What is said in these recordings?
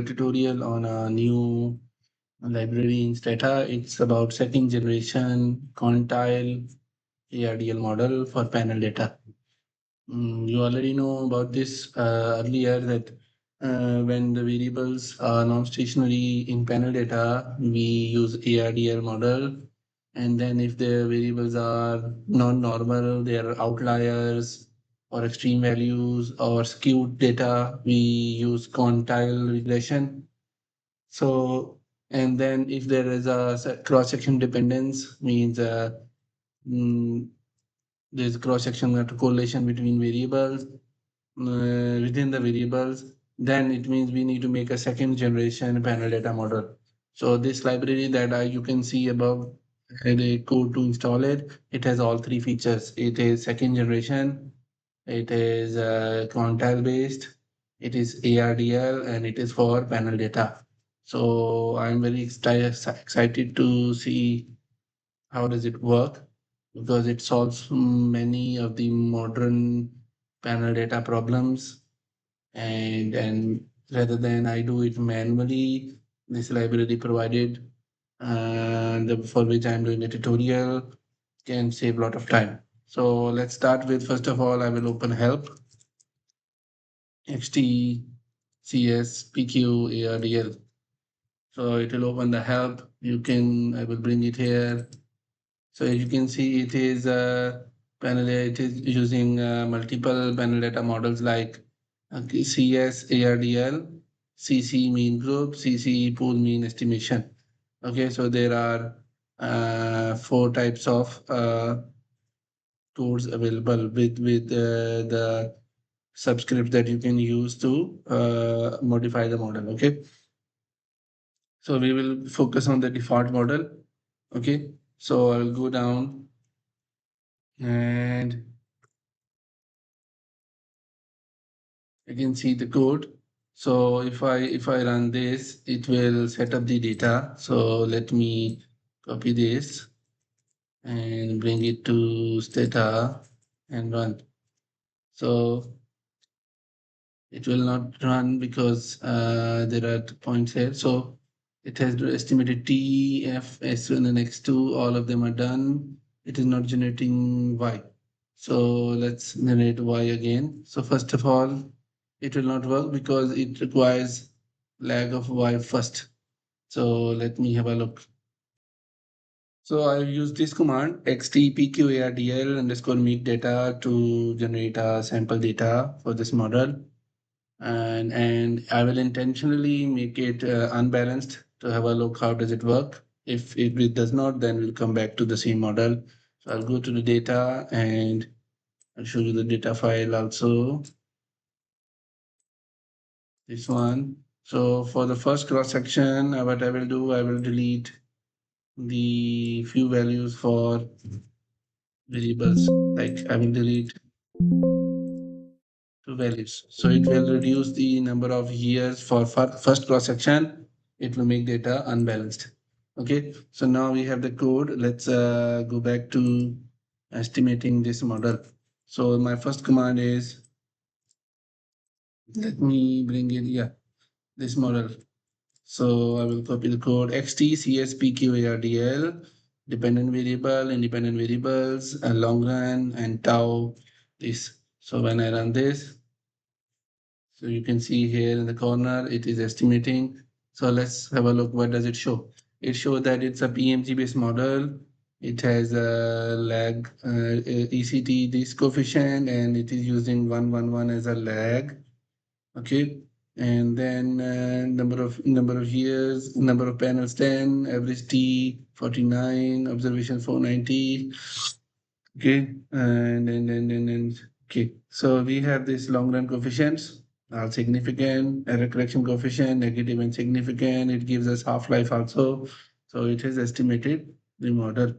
tutorial on a new library in Stata. It's about second generation Quantile ARDL model for panel data. You already know about this earlier that when the variables are non-stationary in panel data, we use ARDL model. And then if the variables are non-normal, they are outliers or extreme values or skewed data, we use quantile regression. So, and then if there is a cross-section dependence, means mm, there's cross-section correlation between variables within the variables, then it means we need to make a second generation panel data model. So this library that you can see above, the code to install it, it has all three features. It is second generation, it is quantile based, it is ARDL, and it is for panel data. So I'm very excited to see how does it work, because it solves many of the modern panel data problems. And rather than I do it manually, this library provided for which I'm doing a tutorial can save a lot of time. So let's start with, first of all, I will open help XTCSPQARDL. So it will open the help. I will bring it here. So as you can see, it is it is using multiple panel data models like CS, ARDL, CC mean group, CC pool mean estimation. Okay, so there are four types of tools available with the subscripts that you can use to modify the model. Okay, so we will focus on the default model. Okay, so I'll go down and you can see the code. So if I run this, it will set up the data. So let me copy this and bring it to Stata and run. So it will not run because there are 2 points here. So it has estimated T, F, S1 and X2. All of them are done. It is not generating Y. So let's generate Y again. So first of all, it will not work because it requires lag of Y first. So let me have a look. So I've used this command XTPQARDL underscore make data to generate a sample data for this model. And I will intentionally make it unbalanced to have a look how does it work. If it does not, then we'll come back to the same model. So I'll go to the data and I'll show you the data file also. This one. So for the first cross section, what I will do, I will delete the few values for variables. Like I will delete two values. So it will reduce the number of years for first cross section. It will make data unbalanced. Okay. So now we have the code. Let's go back to estimating this model. So my first command is, let me bring in, yeah, this model. So I will copy the code XTCSPQARDL, dependent variable, independent variables, and long run, and tau this. So when I run this, so you can see here in the corner, it is estimating. So let's have a look. What does it show? It shows that it's a PMG based model. It has a lag, ECT, this coefficient, and it is using 111 as a lag. Okay. And then number of years, number of panels 10, average T 49, observation 490. Okay, and okay. So we have this long run coefficients, significant, error correction coefficient, negative and significant. It gives us half-life also. So it has estimated the model.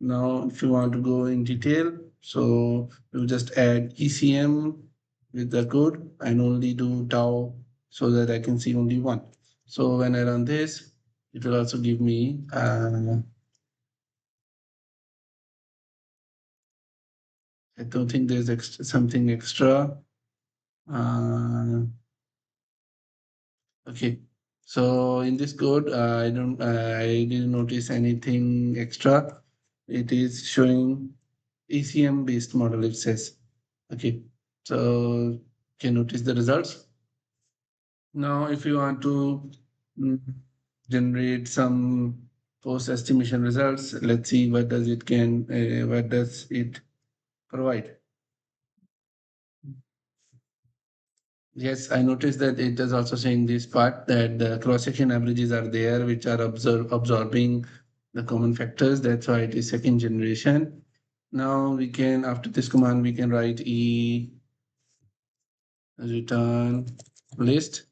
Now, if you want to go in detail, so you just add ECM with the code and only do tau so that I can see only one. So when I run this, it will also give me I don't think there's something extra. Okay. So in this code, I didn't notice anything extra. It is showing ECM based model, it says. Okay, so can notice the results. Now, if you want to mm, generate some post estimation results, let's see what does it provide. Yes, I noticed that it is also saying this part that the cross-section averages are there, which are absorbing the common factors. That's why it is second generation. Now we can, after this command, we can write e return list,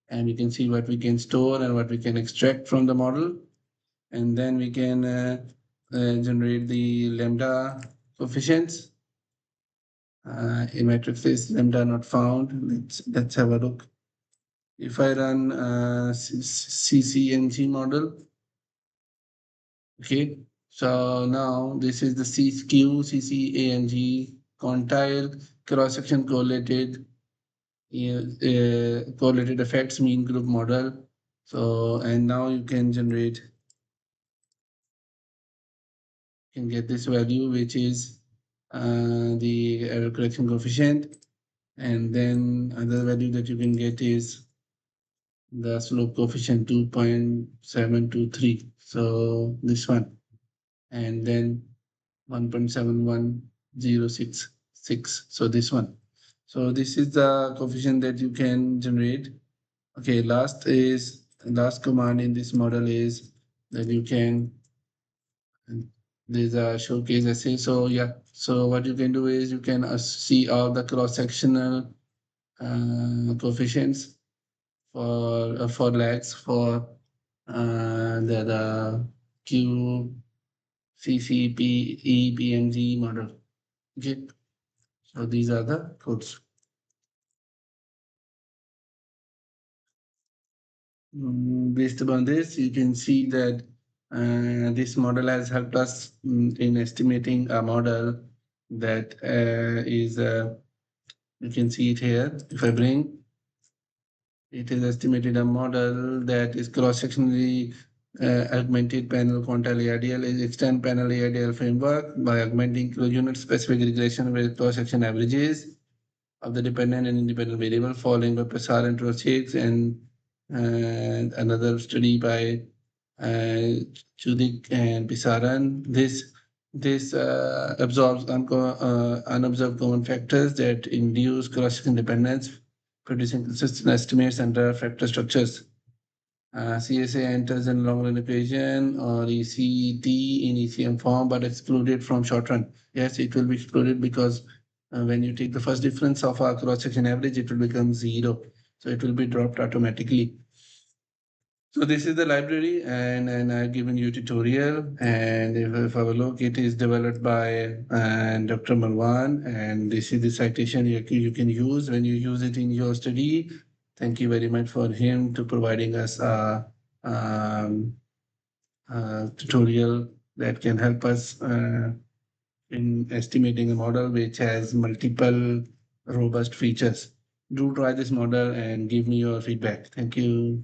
and we can see what we can store and what we can extract from the model. And then we can generate the lambda coefficients. In matrix is lambda not found. Let's have a look. If I run CCNG model, okay, so now this is the skew CCANG quantile cross-section correlated effects mean group model. So, and now you can get this value, which is the error correction coefficient. And then another value that you can get is the slope coefficient 2.723. So this one, and then 1.71066. So this one. So this is the coefficient that you can generate. Okay, last command in this model is that you can, there's a showcase essay. So yeah, so what you can do is you can see all the cross-sectional coefficients for lags for the Q CCPEPMG model. Okay, so these are the codes. Based upon this, you can see that this model has helped us in estimating a model that is, you can see it here. If I bring, it is estimated a model that is cross-sectionally augmented panel quantile ARDL is extend panel ARDL framework by augmenting unit-specific regression with cross-section averages of the dependent and independent variable following by Prasad and Trochik and another study by Chudik and Pisaran. This absorbs unobserved common factors that induce cross-section dependence, producing consistent estimates under factor structures. CSA enters in long run equation or ECT in ECM form, but excluded from short run. Yes, it will be excluded because when you take the first difference of a cross section average, it will become 0. So it will be dropped automatically. So this is the library, and I've given you a tutorial. And if I have a look, it is developed by Dr. Marwan, and this is the citation you can use when you use it in your study. Thank you very much for him to providing us um, a tutorial that can help us in estimating a model which has multiple robust features. Do try this model and give me your feedback. Thank you.